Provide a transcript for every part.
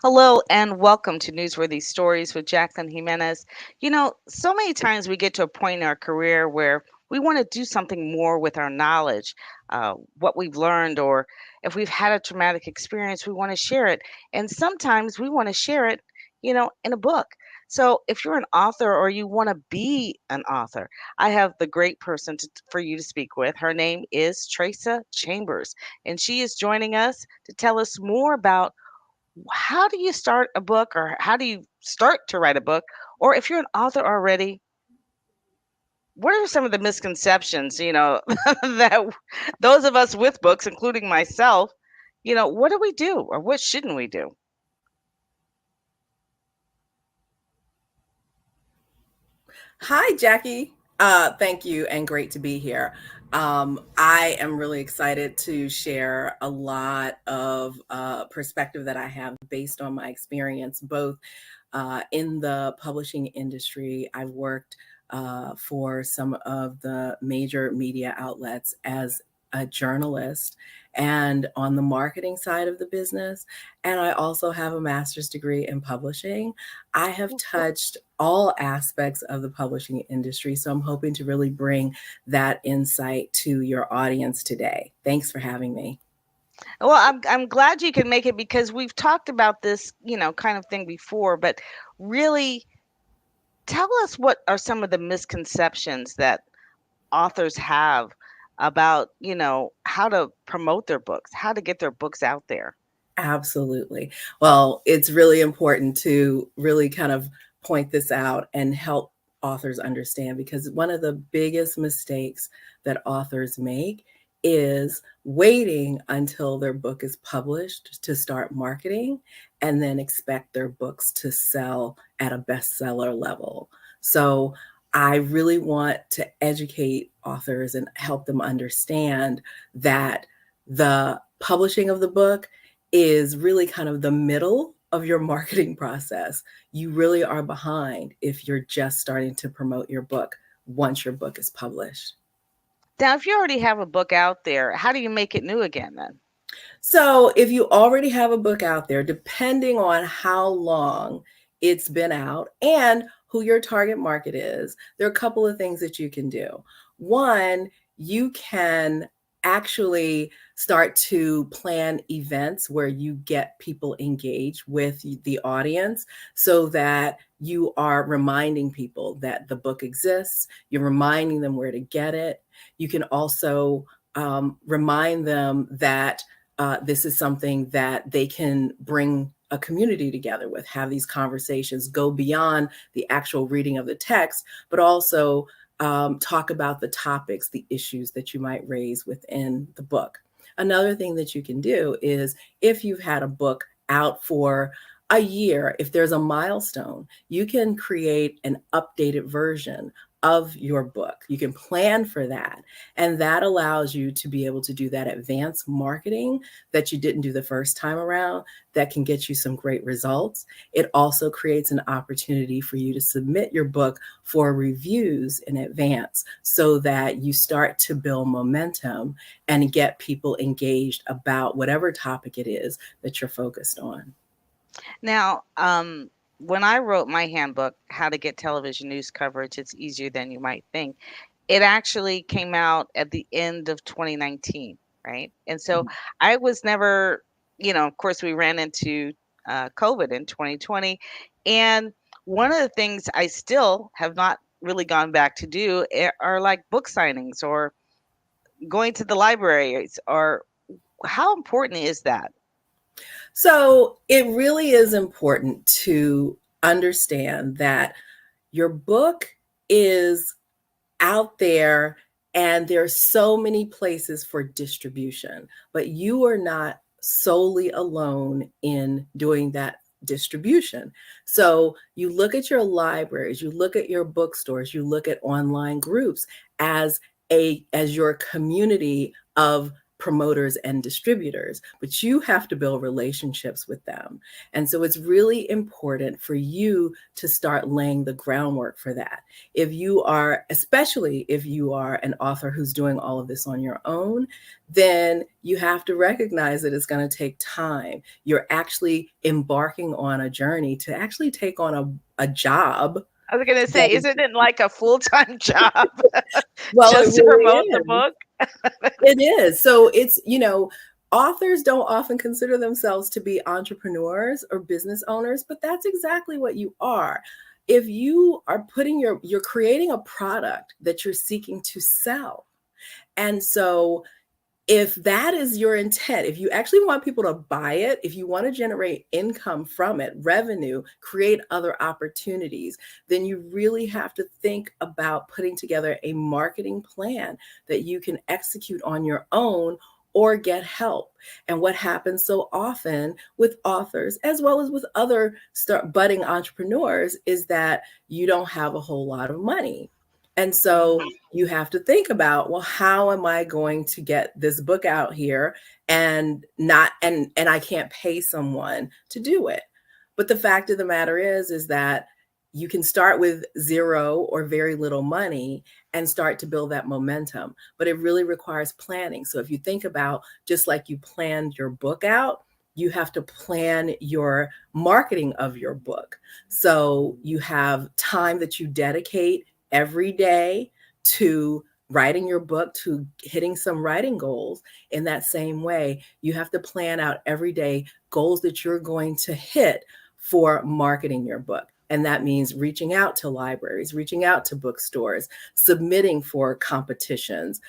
Hello and welcome to Newsworthy Stories with Jacqueline Jimenez. So many times we get to a point in our career where we want to do something more with our knowledge, what we've learned, or if we've had a traumatic experience, we want to share it. And sometimes we want to share it, in a book. So if you're an author or you want to be an author, I have the great person for you to speak with. Her name is Teresa Chambers, and she is joining us to tell us more about how do you start a book or how do you start to write a book? Or if you're an author already, what are some of the misconceptions, that those of us with books, including myself, what do we do or what shouldn't we do? Hi, Jackie. Thank you and great to be here. I am really excited to share a lot of perspective that I have based on my experience, both in the publishing industry. I've worked for some of the major media outlets as a journalist and on the marketing side of the business. And I also have a master's degree in publishing. I have Oh, cool. touched all aspects of the publishing industry. So I'm hoping to really bring that insight to your audience today. Thanks for having me. Well, I'm glad you can make it because we've talked about this, kind of thing before, but really tell us what are some of the misconceptions that authors have about, how to promote their books, how to get their books out there. Absolutely. Well, it's really important to really kind of point this out and help authors understand because one of the biggest mistakes that authors make is waiting until their book is published to start marketing and then expect their books to sell at a bestseller level. So I really want to educate authors and help them understand that the publishing of the book is really kind of the middle of your marketing process. You really are behind if you're just starting to promote your book once your book is published. Now, if you already have a book out there, how do you make it new again then? So, if you already have a book out there, depending on how long it's been out and who your target market is, there are a couple of things that you can do. One, you can actually start to plan events where you get people engaged with the audience so that you are reminding people that the book exists, you're reminding them where to get it. You can also remind them that this is something that they can bring a community together with, have these conversations, go beyond the actual reading of the text, but also talk about the topics, the issues that you might raise within the book. Another thing that you can do is if you've had a book out for a year, if there's a milestone, you can create an updated version of your book. You can plan for that. And that allows you to be able to do that advanced marketing that you didn't do the first time around that can get you some great results. It also creates an opportunity for you to submit your book for reviews in advance so that you start to build momentum and get people engaged about whatever topic it is that you're focused on. Now, when I wrote my handbook, How to Get Television News Coverage, It's Easier Than You Might Think, it actually came out at the end of 2019, right? And so I was never, of course, we ran into COVID in 2020. And one of the things I still have not really gone back to do are like book signings or going to the libraries, or how important is that? So it really is important to understand that your book is out there and there's so many places for distribution, but you are not solely alone in doing that distribution. So you look at your libraries, you look at your bookstores, you look at online groups as your community of promoters and distributors, but you have to build relationships with them. And so it's really important for you to start laying the groundwork for that. If you are, especially if you are an author who's doing all of this on your own, then you have to recognize that it's going to take time. You're actually embarking on a journey to actually take on a job I was gonna that say, is, isn't it like a full-time job well, it just to really promote the is. book? It is. So it's, authors don't often consider themselves to be entrepreneurs or business owners, but that's exactly what you are. If you are you're creating a product that you're seeking to sell. And so if that is your intent, if you actually want people to buy it, if you want to generate income from it, revenue, create other opportunities, then you really have to think about putting together a marketing plan that you can execute on your own or get help. And what happens so often with authors, as well as with other budding entrepreneurs, is that you don't have a whole lot of money. And so Mhm. you have to think about, well, how am I going to get this book out here and not and I can't pay someone to do it. But the fact of the matter is that you can start with zero or very little money and start to build that momentum, but it really requires planning. So if you think about, just like you planned your book out, you have to plan your marketing of your book. So you have time that you dedicate every day to writing your book, to hitting some writing goals. In that same way, you have to plan out every day goals that you're going to hit for marketing your book. And that means reaching out to libraries, reaching out to bookstores, submitting for competitions,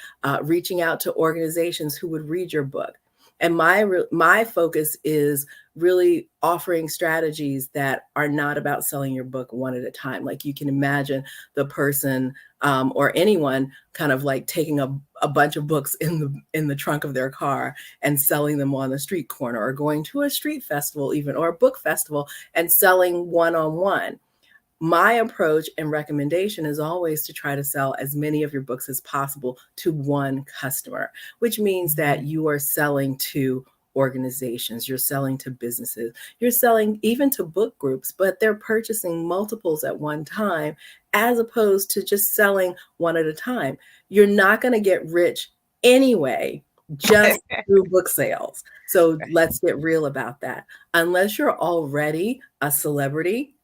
reaching out to organizations who would read your book. And my focus is really offering strategies that are not about selling your book one at a time. Like, you can imagine the person, or anyone, kind of like taking a bunch of books in the trunk of their car and selling them on the street corner, or going to a street festival even, or a book festival, and selling one-on-one. My approach and recommendation is always to try to sell as many of your books as possible to one customer, which means that you are selling to organizations, you're selling to businesses, you're selling even to book groups, but they're purchasing multiples at one time, as opposed to just selling one at a time. You're not going to get rich anyway just through book sales. So let's get real about that. Unless you're already a celebrity,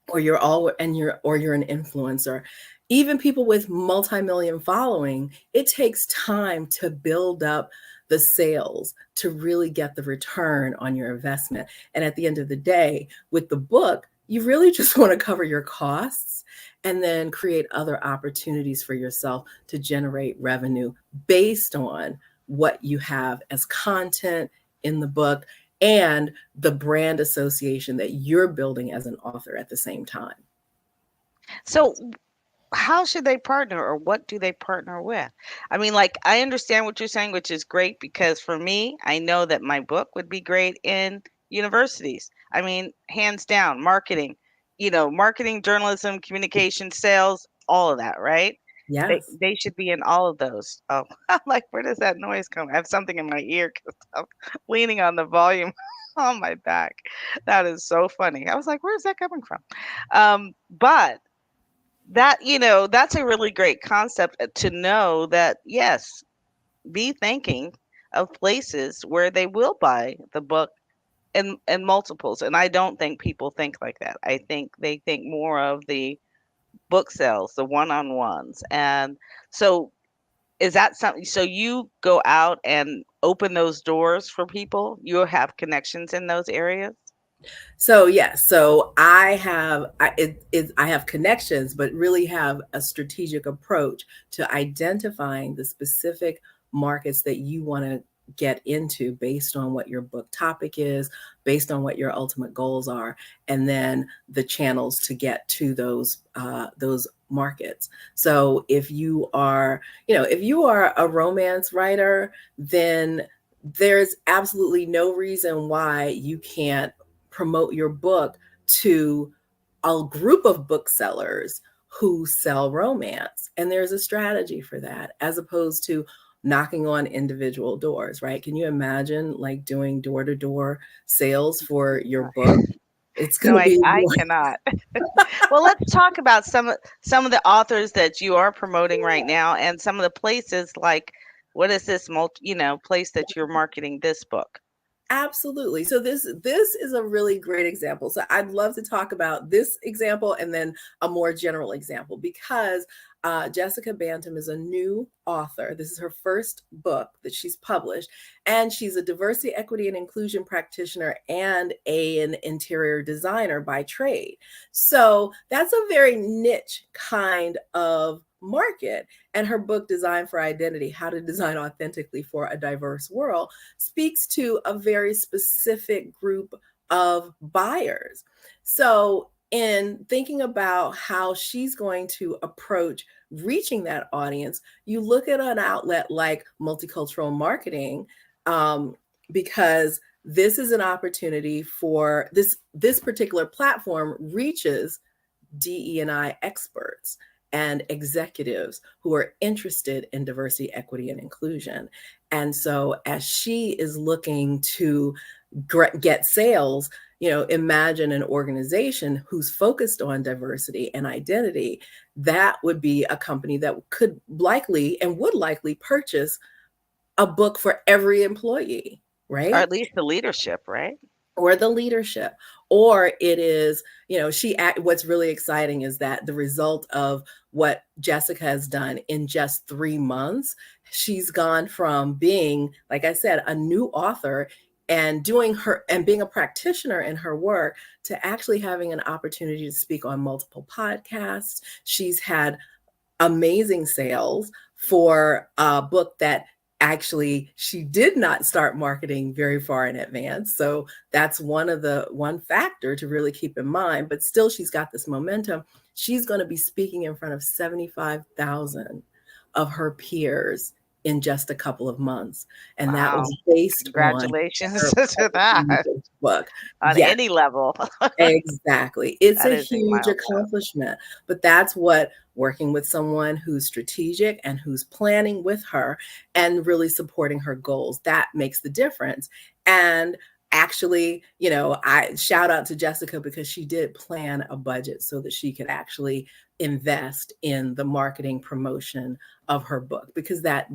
or you're an influencer, even people with multi-million following, it takes time to build up the sales to really get the return on your investment. And at the end of the day, with the book, you really just want to cover your costs and then create other opportunities for yourself to generate revenue based on what you have as content in the book and the brand association that you're building as an author at the same time. So, how should they partner, or what do they partner with? I mean, like, I understand what you're saying, which is great, because for me, I know that my book would be great in universities. I mean, hands down, marketing, marketing, journalism, communication, sales, all of that, right? Yes. They should be in all of those. Oh, I'm like, where does that noise come? I have something in my ear because I'm leaning on the volume on my back. That is so funny. I was like, where's that coming from? But that's a really great concept, to know that, yes, be thinking of places where they will buy the book in multiples. And I don't think people think like that. I think they think more of the book sales, the one-on-ones. And so, is that something, so you go out and open those doors for people? You have connections in those areas? So yes, so I have connections, but really have a strategic approach to identifying the specific markets that you want to get into based on what your book topic is, based on what your ultimate goals are, and then the channels to get to those markets. So if you are a romance writer, then there's absolutely no reason why you can't promote your book to a group of booksellers who sell romance. And there's a strategy for that, as opposed to knocking on individual doors, right? Can you imagine like doing door to door sales for your book? It's going No, to be I cannot. Well, let's talk about some of the authors that you are promoting right now and some of the places like what is this place that you're marketing this book? Absolutely. So this is a really great example. So I'd love to talk about this example and then a more general example because Jessica Bantam is a new author. This is her first book that she's published, and she's a diversity, equity, and inclusion practitioner and an interior designer by trade. So that's a very niche kind of market. And her book, Design for Identity: How to Design Authentically for a Diverse World, speaks to a very specific group of buyers. So, in thinking about how she's going to approach reaching that audience, you look at an outlet like multicultural marketing, um, because this is an opportunity for this particular platform reaches DE&I experts and executives who are interested in diversity, equity, and inclusion. And so, as she is looking to get sales, imagine an organization who's focused on diversity and identity. That would be a company that could likely and would likely purchase a book for every employee, Or right? at least the leadership, right? Or the leadership, or it is, what's really exciting is that the result of what Jessica has done in just 3 months, she's gone from being, like I said, a new author and doing her and being a practitioner in her work to actually having an opportunity to speak on multiple podcasts. She's had amazing sales for a book that actually she did not start marketing very far in advance. So that's one factor to really keep in mind, but still she's got this momentum. She's going to be speaking in front of 75,000 of her peers in just a couple of months, and that Wow. was based on Congratulations her to publishing that this book. on Yes. any level. Exactly. It's That a is a huge milestone. accomplishment, but that's what working with someone who's strategic and who's planning with her and really supporting her goals, that makes the difference. And actually, I shout out to Jessica because she did plan a budget so that she could actually invest in the marketing promotion of her book, because it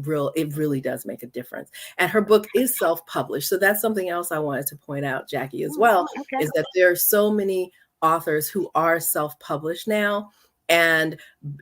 really does make a difference. And her book is self-published. So that's something else I wanted to point out, Jackie, as Mm, well, okay. is that there are so many authors who are self-published now. And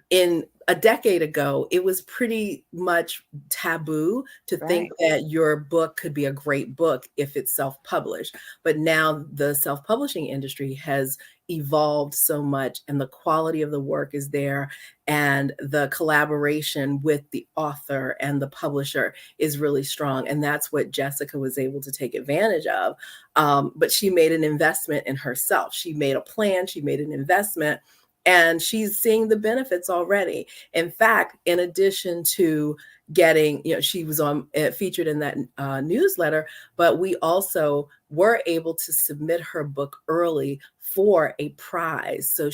in a decade ago, it was pretty much taboo to think Right. that your book could be a great book if it's self-published. But now the self-publishing industry has evolved so much, and the quality of the work is there, and the collaboration with the author and the publisher is really strong. And that's what Jessica was able to take advantage of. But she made an investment in herself. She made a plan, she made an investment, and she's seeing the benefits already. In fact, in addition to getting, she was on featured in that newsletter, but we also were able to submit her book early for a prize. So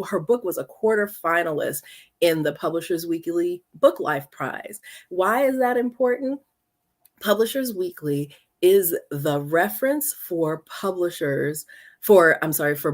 her book was a quarter finalist in the Publishers Weekly Book Life Prize. Why is that important? Publishers Weekly is the reference for publishers, for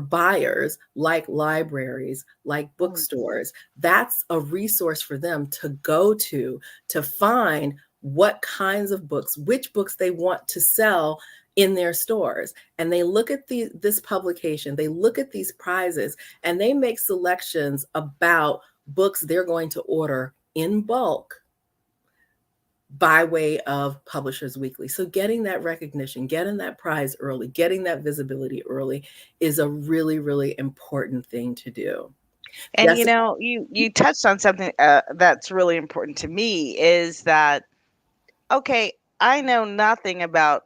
buyers like libraries, like Mm. bookstores. That's a resource for them to go to find what kinds of books, which books they want to sell in their stores. And they look at this publication, they look at these prizes, and they make selections about books they're going to order in bulk by way of Publishers Weekly. So getting that recognition, getting that prize early, getting that visibility early is a really, really important thing to do. And Jessica. you touched on something that's really important to me is that okay, I know nothing about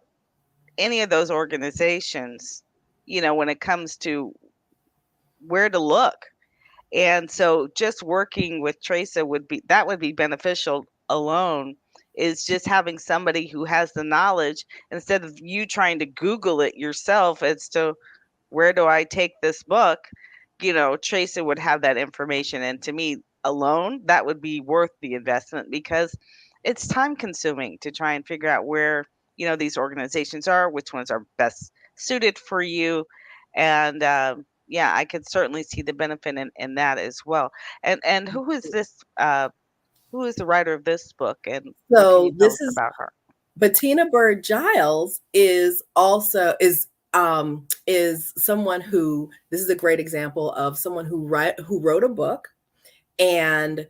any of those organizations, when it comes to where to look. And so just working with Teresa would be beneficial alone, is just having somebody who has the knowledge instead of you trying to Google it yourself as to where do I take this book. Teresa would have that information. And to me alone, that would be worth the investment because it's time consuming to try and figure out where, these organizations are, which ones are best suited for you. And yeah, I could certainly see the benefit in that as well. And who is the writer of this book, and what can you So tell this us is about her? Bettina Bird Giles is someone who, this is a great example of someone who wrote a book, and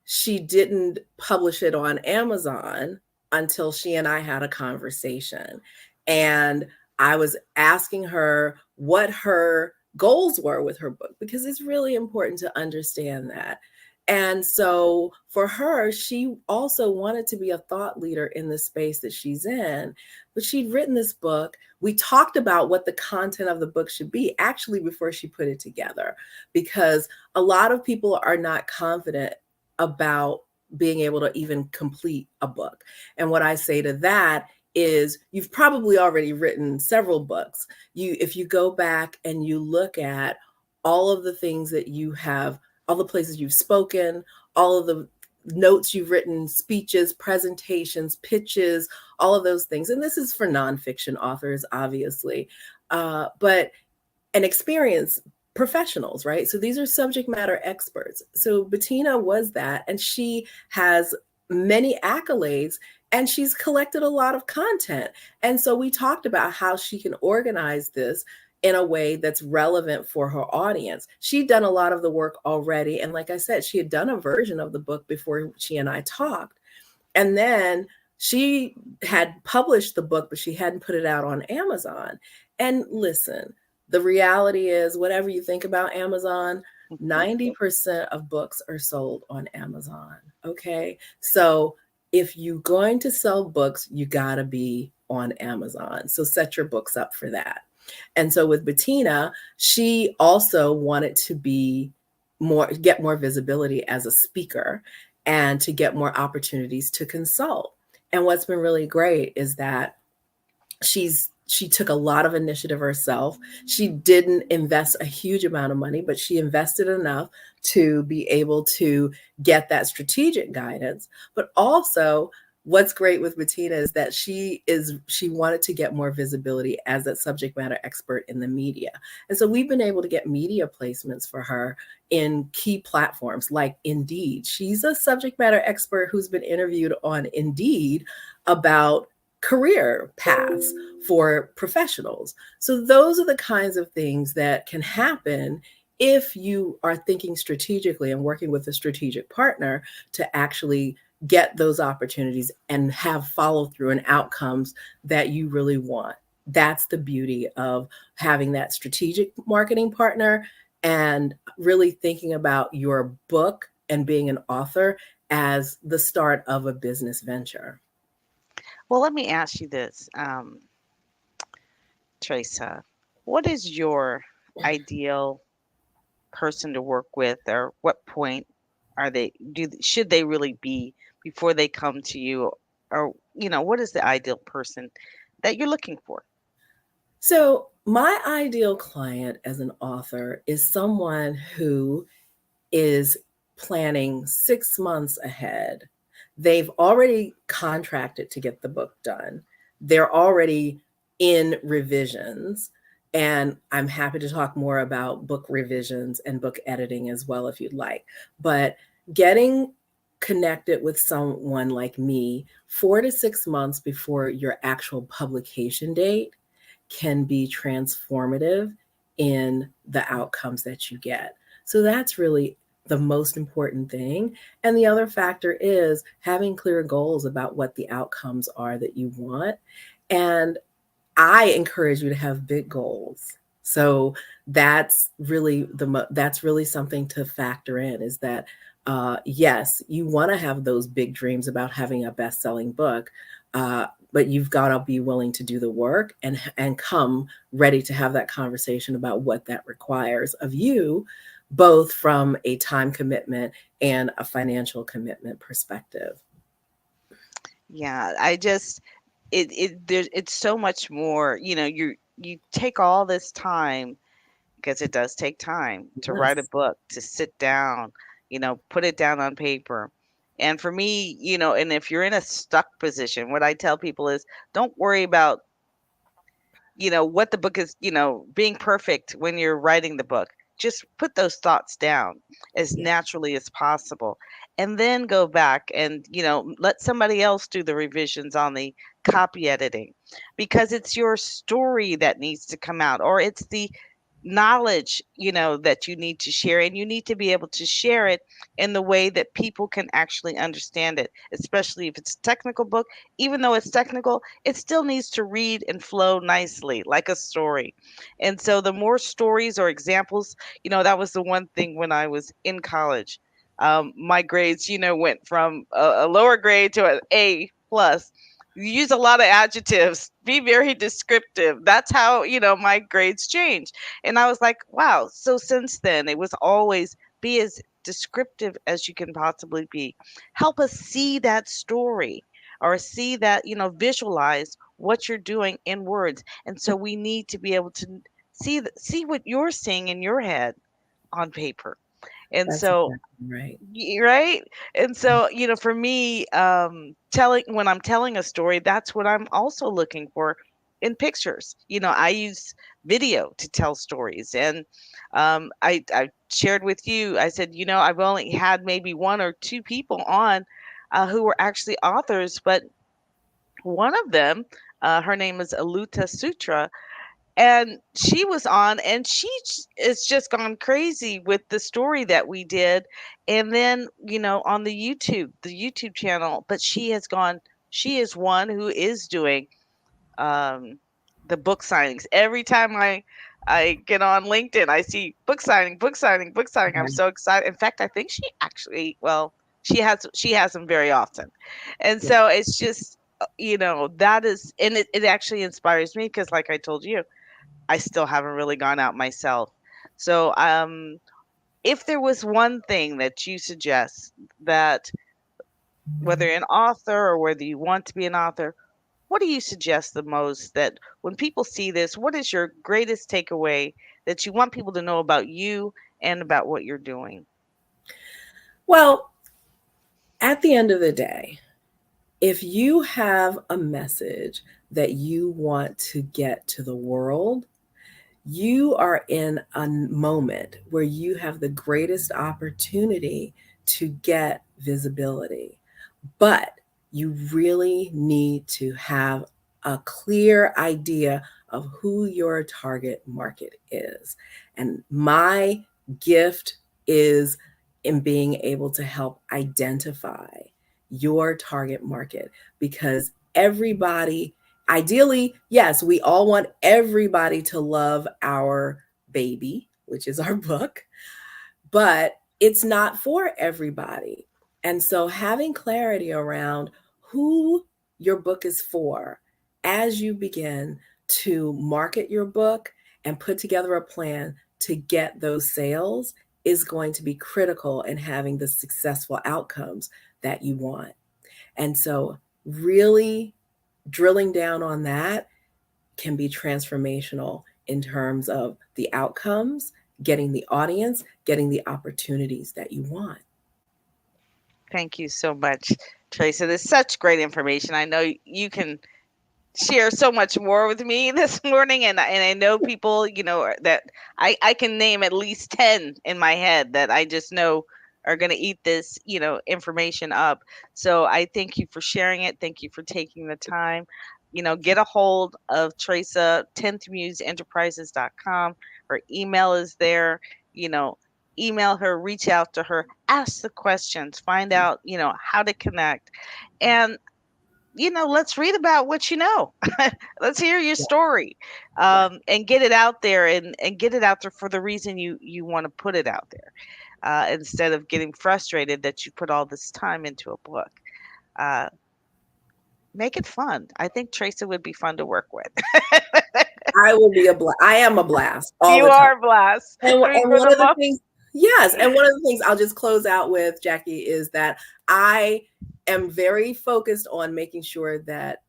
she didn't publish it on Amazon until she and I had a conversation. And I was asking her what her goals were with her book, because it's really important to understand that. And so for her, she also wanted to be a thought leader in the space that she's in. But she'd written this book. We talked about what the content of the book should be actually before she put it together, because a lot of people are not confident about being able to even complete a book. And what I say to that is, you've probably already written several books. If you go back and you look at all of the things that you have, all the places you've spoken, all of the notes you've written, speeches, presentations, pitches, all of those things. And this is for nonfiction authors, obviously. But and experience professionals, right? So these are subject matter experts. So Bettina was that, and she has many accolades, and she's collected a lot of content. And so we talked about how she can organize this in a way that's relevant for her audience. She'd done a lot of the work already. And like I said, she had done a version of the book before she and I talked. And then she had published the book, but she hadn't put it out on Amazon. And listen, the reality is, whatever you think about Amazon, Hmm. 90% of books are sold on Amazon. Okay. So if you're going to sell books, you got to be on Amazon. So set your books up for that. And so with Bettina, she also wanted to get more visibility as a speaker, and to get more opportunities to consult. And what's been really great is that she took a lot of initiative herself. She didn't invest a huge amount of money, but she invested enough to be able to get that strategic guidance. But also, what's great with Bettina is that she wanted to get more visibility as that subject matter expert in the media. And so we've been able to get media placements for her in key platforms like Indeed. She's a subject matter expert who's been interviewed on Indeed about career paths for professionals. So those are the kinds of things that can happen if you are thinking strategically and working with a strategic partner to actually get those opportunities and have follow through and outcomes that you really want. That's the beauty of having that strategic marketing partner, and really thinking about your book and being an author as the start of a business venture. Well, let me ask you this, Teresa. What is your ideal person to work with, or what point are they should they really be before they come to you, or what is the ideal person that you're looking for? So, my ideal client as an author is someone who is planning 6 months ahead. They've already contracted to get the book done, they're already in revisions. And I'm happy to talk more about book revisions and book editing as well if you'd like. But getting connected with someone like me 4 to 6 months before your actual publication date can be transformative in the outcomes that you get. So that's really the most important thing. And the other factor is having clear goals about what the outcomes are that you want. And I encourage you to have big goals. So that's really something to factor in, is that yes, you want to have those big dreams about having a best-selling book, but you've got to be willing to do the work and come ready to have that conversation about what that requires of you, both from a time commitment and a financial commitment perspective. Yeah, I just there's it's so much more, you take all this time, because it does take time to write a Yes. book, to sit down, put it down on paper. And for me, and if you're in a stuck position, what I tell people is don't worry about what the book is, being perfect when you're writing the book. Just put those thoughts down as Yeah, naturally as possible and then go back and, let somebody else do the revisions on the copy editing because it's your story that needs to come out or it's the knowledge, that you need to share and you need to be able to share it in the way that people can actually understand it, especially if it's a technical book. Even though it's technical, it still needs to read and flow nicely like a story. And so the more stories or examples, that was the one thing when I was in college. My grades, went from a lower grade to an A plus. You use a lot of adjectives, be very descriptive. That's how, my grades change. And I was like, wow. So since then, it was always be as descriptive as you can possibly be. Help us see that story or see that, visualize what you're doing in words. And so we need to be able to see what you're seeing in your head on paper. And that's so exactly right. right? And so, for me, telling when I'm telling a story, that's what I'm also looking for in pictures. I use video to tell stories, and I shared with you. I said, I've only had maybe one or two people on who were actually authors, but one of them, her name is Aluta Sutra, and she was on and is just gone crazy with the story that we did and then on the YouTube channel, but she is one who is doing um the book signings. Every time I get on LinkedIn, I see book signing, book signing, book signing. I'm Right. so excited. In fact, I think she actually, well, she has them very often. And Yeah. so it's just that is, and it actually inspires me because like I told you, I still haven't really gone out myself. So, if there was one thing that you suggest that whether you're an author or whether you want to be an author, what do you suggest the most that when people see this, what is your greatest takeaway that you want people to know about you and about what you're doing? Well, at the end of the day, if you have a message that you want to get to the world, you are in a moment where you have the greatest opportunity to get visibility. But you really need to have a clear idea of who your target market is. And my gift is in being able to help identify your target market because everybody, ideally, yes, we all want everybody to love our baby, which is our book, but it's not for everybody. And so having clarity around who your book is for as you begin to market your book and put together a plan to get those sales is going to be critical in having the successful outcomes that you want. And so, really drilling down on that can be transformational in terms of the outcomes, getting the audience, getting the opportunities that you want. Thank you so much, Tracy. This is such great information. I know you can share so much more with me this morning, and I know people, that I can name at least 10 in my head that I just know are going to eat this, information up. So I thank you for sharing it. Thank you for taking the time. Get a hold of Teresa, 10thmuseenterprises.com. Her email is there. You know, email her, reach out to her, ask the questions, find out, how to connect. And let's read about what you know. Let's hear your Yeah, story, yeah. and get it out there, and get it out there for the reason you want to put it out there, instead of getting frustrated that you put all this time into a book. Uh, make it fun. I think Tracy would be fun to work with. I will be a blast. I am a blast all You the time. are a blast. I mean, And for one the of the most. things, yes, and one of the things I'll just close out with, Jackie, is that I am very focused on making sure that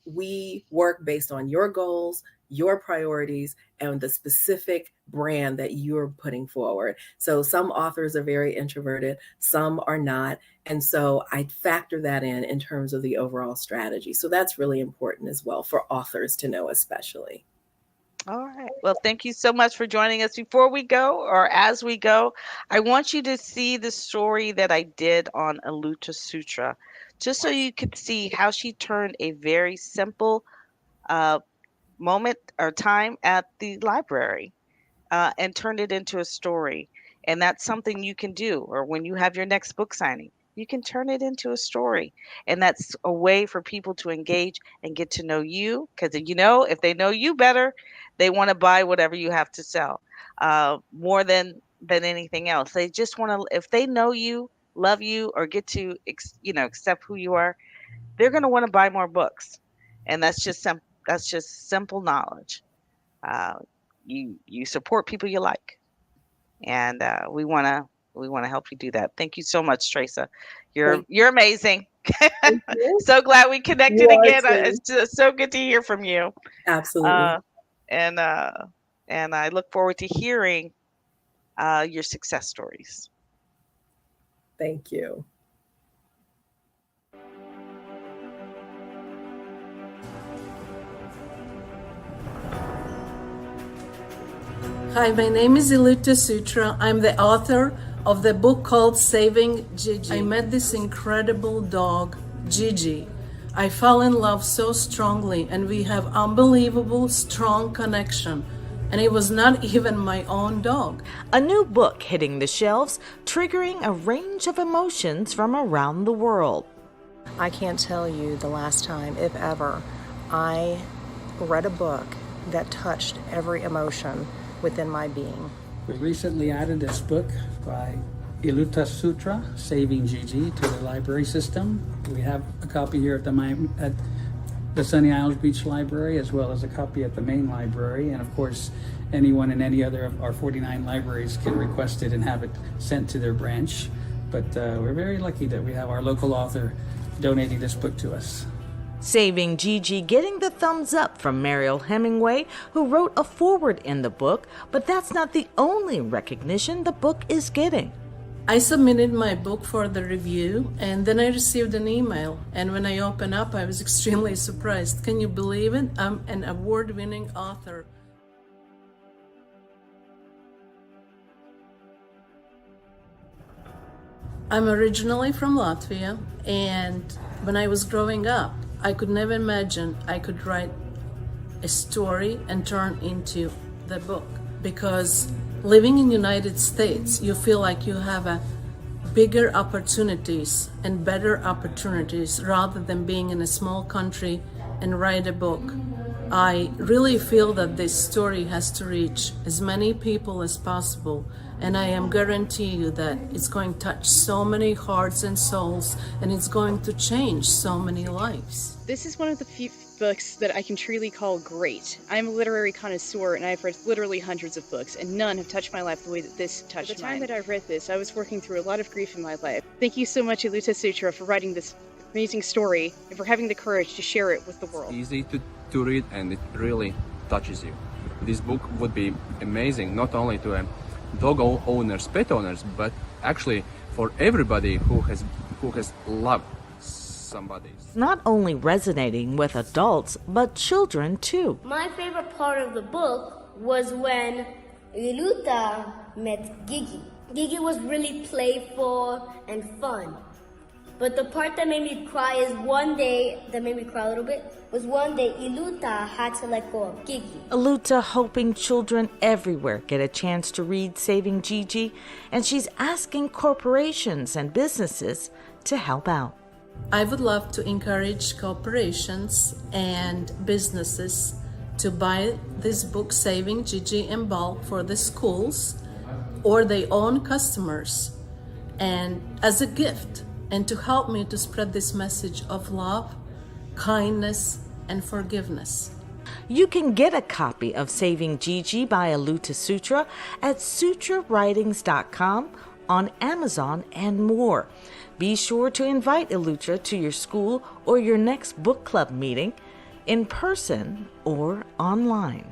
we work based on your goals, your priorities and the specific brand that you're putting forward. So some authors are very introverted, some are not. And so I factor that in terms of the overall strategy. So that's really important as well for authors to know, especially. All right. Well, thank you so much for joining us. Before we go, or as we go, I want you to see the story that I did on Aluta Sutra, just so you could see how she turned a very simple uh, moment or time at the library and turned it into a story. And that's something you can do. Or when you have your next book signing, you can turn it into a story. And that's a way for people to engage and get to know you. Because, if they know you better, they want to buy whatever you have to sell more than anything else. They just want to, if they know you, love you, or get to, accept who you are, they're going to want to buy more books. And that's just simple knowledge. Uh, you support people you like, and we wanna help you do that. Thank you so much, Teresa. You're Thank you're amazing. you. So glad we You connected are again. too. It's just so good to hear from you. Absolutely. Uh, and uh, and I look forward to hearing your success stories. Thank you. Hi, my name is Ilita Sutra. I'm the author of the book called Saving Gigi. I met this incredible dog, Gigi. I fell in love so strongly, and we have unbelievable, strong connection. And it was not even my own dog. A new book hitting the shelves, triggering a range of emotions from around the world. I can't tell you the last time, if ever, I read a book that touched every emotion within my being. We recently added this book by Iluta Sutra, Saving Gigi, to the library system. We have a copy here at the Sunny Isles Beach Library, as well as a copy at the main library. And of course, anyone in any other of our 49 libraries can request it and have it sent to their branch. But we're very lucky that we have our local author donating this book to us. Saving Gigi getting the thumbs up from Mariel Hemingway, who wrote a foreword in the book, but that's not the only recognition the book is getting. I submitted my book for the review, and then I received an email. And when I opened up, I was extremely surprised. Can you believe it? I'm an award-winning author. I'm originally from Latvia, and when I was growing up, I could never imagine I could write a story and turn into the book. Because living in the United States, you feel like you have a bigger opportunities and better opportunities rather than being in a small country and write a book. I really feel that this story has to reach as many people as possible, and I am guarantee you that it's going to touch so many hearts and souls, and it's going to change so many lives. This is one of the few books that I can truly call great. I'm a literary connoisseur, and I've read literally hundreds of books, and none have touched my life the way that this touched mine. At the time that I read this, I was working through a lot of grief in my life. Thank you so much, Iluta Sutra, for writing this amazing story and for having the courage to share it with the world. Easy to read, and it really touches you. This book would be amazing not only to dog owners, pet owners, but actually for everybody who has loved somebody. Not only resonating with adults, but children too. My favorite part of the book was when Liluta met Gigi. Gigi was really playful and fun. But the part that made me cry is one day, that made me cry a little bit, was one day Iluta had to let go of Gigi. Aluta hoping children everywhere get a chance to read Saving Gigi, and she's asking corporations and businesses to help out. I would love to encourage corporations and businesses to buy this book, Saving Gigi, in bulk for the schools or their own customers, and as a gift, and to help me to spread this message of love, kindness, and forgiveness. You can get a copy of Saving Gigi by Aluta Sutra at sutrawritings.com, on Amazon, and more. Be sure to invite Aluta to your school or your next book club meeting. in person or online.